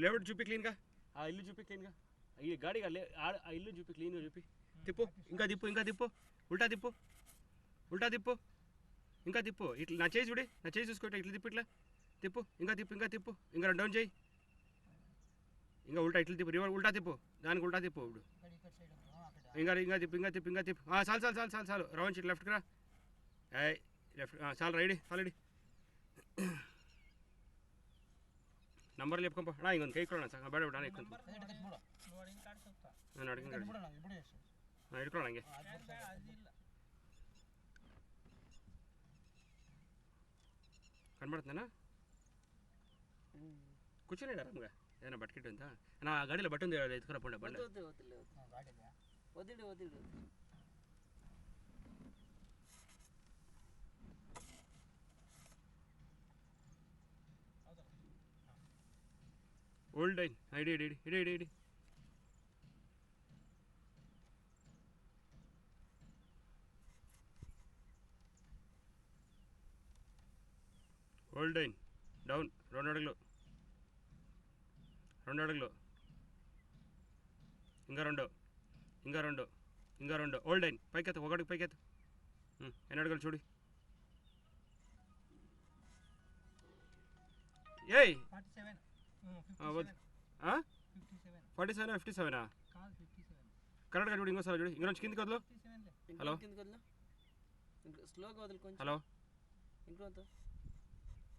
Layout చూపి క్లీన్గా, ఆ ఇల్లు చూపి క్లీన్గా, ఈ గాడిగా ఆ ఇల్లు చూపి క్లీన్గా చూపి. తిప్పు, ఇంకా తిప్పు, ఇంకా తిప్పు, ఉల్టా తిప్పు, ఉల్టా తిప్పు, ఇంకా తిప్పు. ఇట్లా నా చేయి చూడి, నా చేయి చూసుకో, ఇట్లా తిప్పు, ఇట్లా తిప్పు, ఇంకా తిప్పు, ఇంకా తిప్పు, ఇంకా డౌన్ చేయి, ఇంకా ఉల్టా ఇట్లా తిప్పు, రివర్ ఉల్టా తిప్పు, దానికి ఉల్టా తిప్పు. ఇప్పుడు ఇంకా ఇంకా తిప్పు, ఇంకా తిప్పు, ఇంకా తిప్పు. చాలు చాలు చాలు చాలు చాలు. రౌండ్ షీట్ లెఫ్ట్కి రా, లెఫ్ట్. చాలు రైడి ఆల్రెడీ ನಂಬರಲ್ಲಿ ಎಪ್ಕೊಂಪ ಅಣ್ಣ ಹಿಂಗೊಂದು ಕೈ ಕೊಡೋಣ ಸಾಕು ಬೇಡ ಬೇಡ ನಾನು ಇಟ್ಕೊಂತೀನಿ ನಾನು ಅಡ್ಕೊಂಡು ಹಾಂ ಇಟ್ಕೊಳ್ಳೋಣ ಹಂಗೆ ಕಣ್ಮಾಡ್ತಾನ కూర్చోలేడా నమ్గా ఏదైనా బట్కెట్ ఉందా నా గాడిలో బట్ట ఉంది ఎత్తుకురా పోండి బండి ఓల్డ్ అయిన్ ఇడి ఇడి ఇడి ఇడి ఇడి ఓల్డ్ అయిన్ డౌన్ 2 అడుగులు 2 అడుగులు ఇంకా 2 ఇంకా 2 ఇంకా 2 ఓల్డ్ అయిన్ పైకెత్తు ఒకటికి పైకెత్తు ఎన్ని అడుగులు చూడు ఏయ్ 47 57 కరెక్ట్గా చూడు ఇంకోసారి చూడు ఇంక నుంచి కిందికి వదలు హలో స్లోగా వదలు కొంచెం హలో ఇంకొంత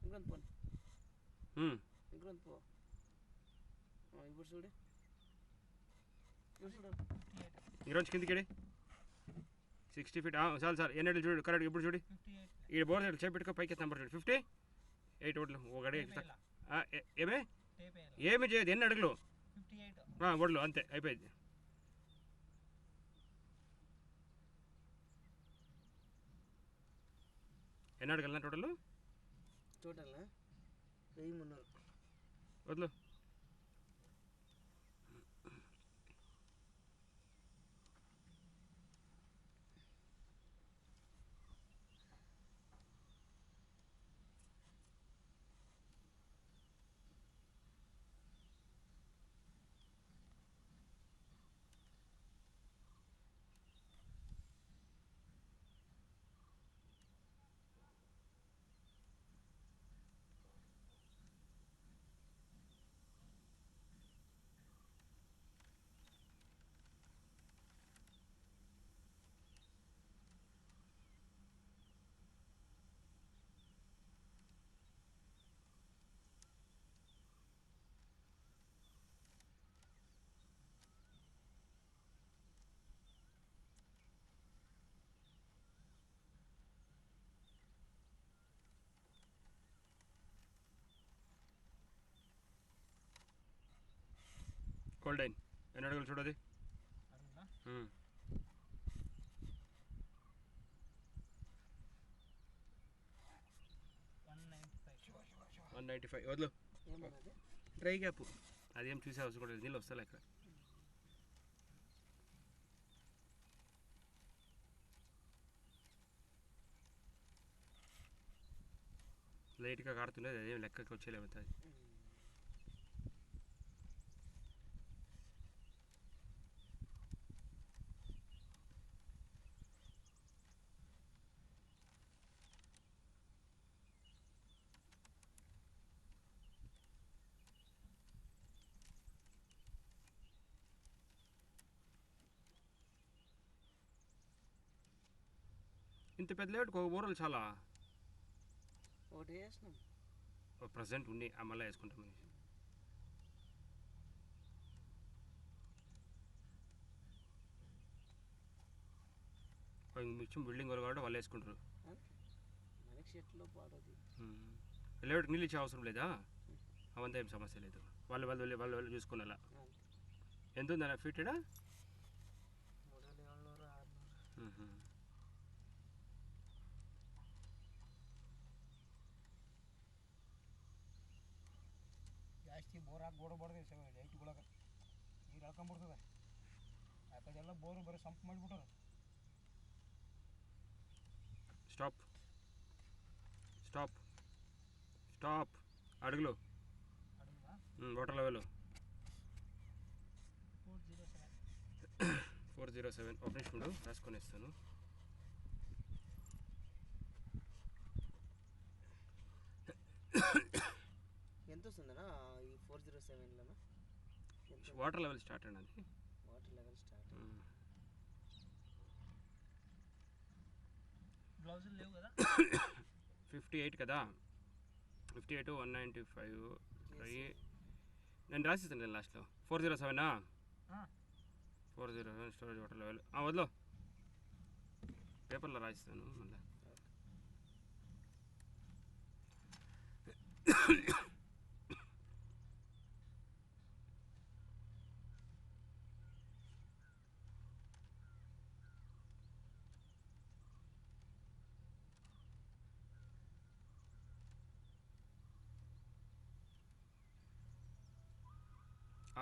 ఇంకొంత పో ఇంకొంత పో ఇప్పుడు చూడు ఇంక నుంచి కిందికి 60 ఫీట్ చాలు సార్ ఎన్ని చూడు కరెక్ట్ ఇప్పుడు చూడు ఈ బోర్ సైడ్ చేపెట్టుకో పైకి నెంబర్ చూడు 58 ఓట్లు ఒకటి ఏమి చేయదు ఎన్ని అడుగులు ఓట్లు అంతే అయిపోయింది ఎన్ని అడగలనా టోటల్ 1300 వద్దు కోల్డ్ అయిన్ ఎన్ని అడుగులు చూడది 195 వద్దు డ్రై గ్యాప్ అదేం చూసే అవసరం కూడా నీళ్ళు వస్తా ఇక్కడ లైట్గా కారుతుండేది అదేం లెక్కకి వచ్చేలేవుతుంది ఇంత పెద్ద లేవుట్ ఒక బోర్లు చాలా ఒకటి వేసినాం ప్రజెంట్ ఉండి మళ్ళీ వేసుకుంటాం మిచ్చం బిల్డింగ్ వాళ్ళు కాబట్టి వాళ్ళు వేసుకుంటారు లేవుట్ నీళ్ళు ఇచ్చే అవసరం లేదా అవంతా ఏం సమస్య లేదు వాళ్ళు వాళ్ళు వాళ్ళు వాళ్ళు చూసుకునేలా ఎంత ఉందన్న ఫిటెడా ಜಾಸ್ತಿ ಬೋರ್ ಹಾಕಿ ಗೋಡಬಾರ್ದು ಲೈಟ್ಗಳಾಗ ನೀರು ಹಾಕೊಂಡ್ಬಿಡ್ತದೆ ಆ ಕಡೆ ಎಲ್ಲ ಬೋರು ಬರೀ ಸಂಪ್ ಮಾಡಿಬಿಟ್ಟಾರ స్టాప్ స్టాప్ స్టాప్ అడుగులు వాటర్ లెవెల్ 407. 407. ఒక నిమిషం ఉండు, రాసుకొని ఇస్తాను. ఎంత వస్తుందన్నా ఈ 407లోనా? వాటర్ లెవెల్ స్టార్ట్ అండి అది. Water level start. గ్లౌజులు లేవు కదా? 58 కదా, 58 195. నేను రాసిస్తాను నేను లాస్ట్లో. 407. 407 స్టోరేజ్ వాటర్ లెవెల్. వదిలో, పేపర్లో రాసిస్తాను మళ్ళీ.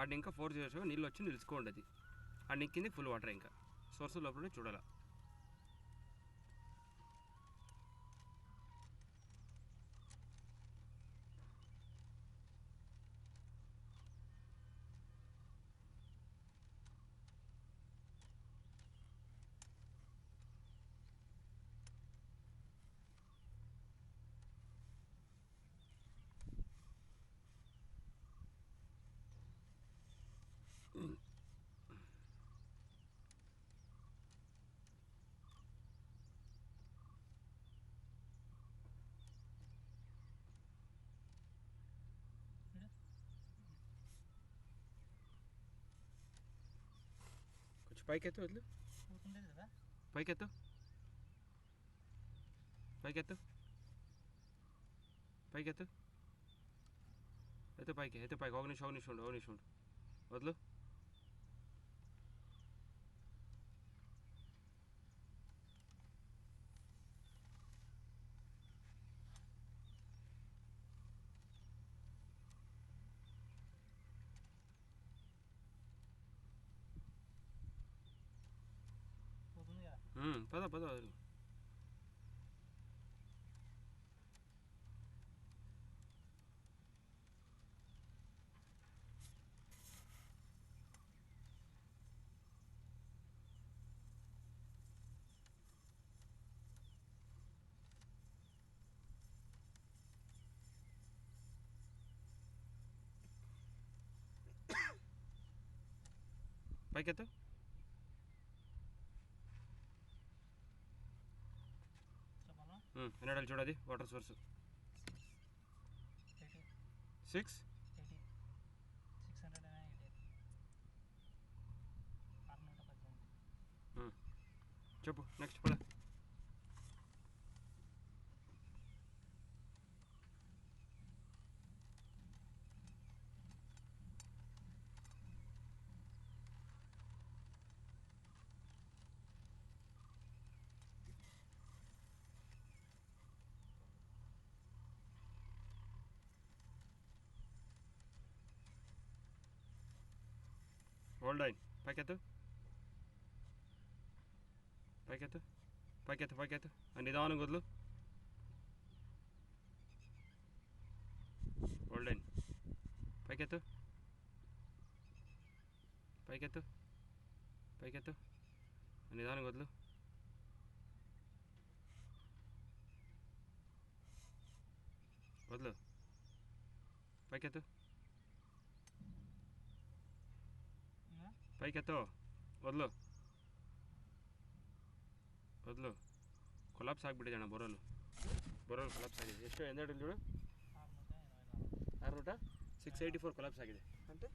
ఆడ ఇంకా 407 నీళ్ళు వచ్చి నిలుచుకోండి. అది ఆడ నెక్కింది ఫుల్ వాటర్. ఇంకా సోర్స్ లోపల చూడాలి. కొంచెం పైకెత్తు, వదిలు, పోతుండేది కదా? పైకెత్తు, పైకెత్తు, పైకెత్తు, అయితే పైకి, అయితే పైకి. ఒక నిమిషం ఉండు, ఒక నిమిషం ఉండు, వదులు. పోతుంది కదా? పద పద, వదులు. పైకెత్తు, చెప్పాలా? ఎన్నడాలి చూడది వాటర్ సోర్స్. 18. 6 618. చెప్పు నెక్స్ట్ పద. హోల్డ్ అయిన్, పైకెత్తు, పైకెత్తు, పైకెత్తు, పైకెత్తు, నిదానం వదులు. హోల్డ్ అయిన్, పైకెత్తు, పైకెత్తు, పైకెత్తు, నిదానం వదులు. వదులు, పైకెత్తు, ಪೈಕೆತ್ತು ಮೊದಲು ಮೊದಲು ಕೊಲಾಪ್ಸ್ ಆಗಿಬಿಟ್ಟಿದೆ ಅಣ್ಣ ಬರೋಲು ಕೊಲಾಪ್ಸ್ ಆಗಿದೆ. ಎಷ್ಟು ಎಂದೆರಡು చూడు 600 684 ಕೊಲಾಪ್ಸ್ ಆಗಿದೆ. అంటే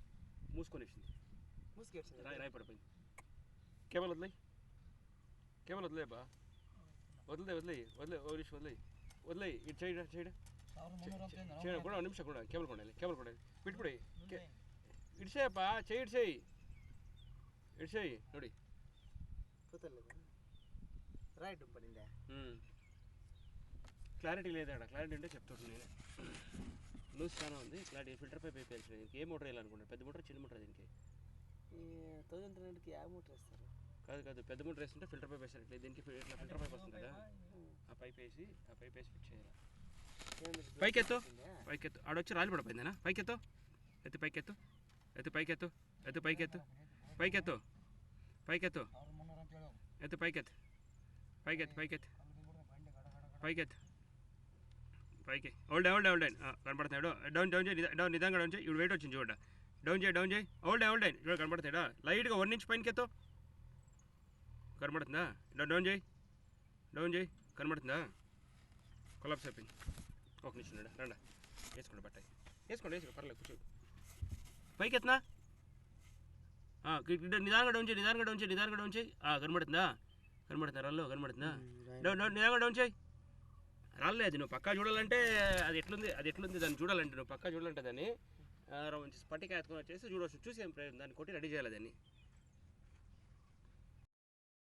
మూసుకొనేసింది, మూసుకేసింది, రాయి పడిపోయింది. కేబుల్ వదిలేయి, కేబుల్ వదిలే బా, వదిలే వదిలేయి, వదిలేయి ఇటు చేయడా చేయడా చేయడం కూడా 1 నిమిషం కూడా కేబుల్ కొడాలి ಬಿಟ್ಬಿಡಿ. ಇಡ್ಸೇಯಪ್ಪ, ಇಡ್ಸೇಯಿ ಇಡ್ಸೇಯಿ ನೋಡಿ ಕೂತಲ್ಲ రైట్ పడిందా. క్లారిటీ లేదక్కడ, క్లారిటీ ఉంటే చెప్తాను నేను. లూజ్ చాలా ఉంది, క్లారిటీ ఫిల్టర్ పైప్ వేయాల్సిన. దీనికి ఏ మోటార్ వేయాలనుకుంటాను? పెద్ద మోటార్ చిన్న మోటార్? దీనికి ఈ 1300కి యా మోటార్ వేస్తారు? కాదు పెద్ద మోటార్ వేస్తుంటే ఫిల్టర్ పైప్ వేస్తారు. దీనికి ఇట్లా ఫిల్టర్ పైప్ వస్తుంది కదా, ఆ పైప్ వేసి ఫిట్ చేయాలి. పైకెత్తు ఆడొచ్చి రాలి పడిపోయిందేనా? పైకెత్తు ఎత్తు పైకెత్తు ఎత్తు పైకెత్తు ఎత్తు పైకెత్తు పైకెత్తు పైకెత్తు ಅವ್ರು ಮುನ್ನೂರು ಅಂತ ಹೇಳೋ ఎత్తు పైకెత్తు పైకెత్తు పైకెత్తు పైకెత్తు పైకి హోల్డ్ హోల్డ్ కనపడుతున్నాడు డౌన్ డౌన్ చేయి డౌన్ నిదాంగా డౌన్ చేయి ఇప్పుడు వెయిట్ వచ్చింది చూడ డౌన్ చేయి హోల్డ్ చూడ కనపడుతున్నాడా లైట్గా 1 ఇంచ్ పైనకి ఎత్తు కనపడుతుందా డౌన్ చేయి కనపడుతుందా కొలాప్స్ అయిపోయింది ఒక నిమిషం రండా వేసుకోండి బట్ట వేసుకోండి పర్లేదు కూర్చో పైకి ఎత్తునా నిదానంగా డౌన్ చేయి కనబడుతుందా రాళ్ళు కనబడుతుందా నిదానంగా డౌన్ చేయి రాలే అది నువ్వు పక్కా చూడాలంటే అది ఎట్లుంది దాన్ని చూడాలంటే నువ్వు పక్కా చూడాలంటే దాన్ని స్పటిక ఎత్తుకొని వచ్చేసి చూడవచ్చు చూసి ఏం ప్రయోజనం దాన్ని కొట్టి రెడీ చేయాలి దాన్ని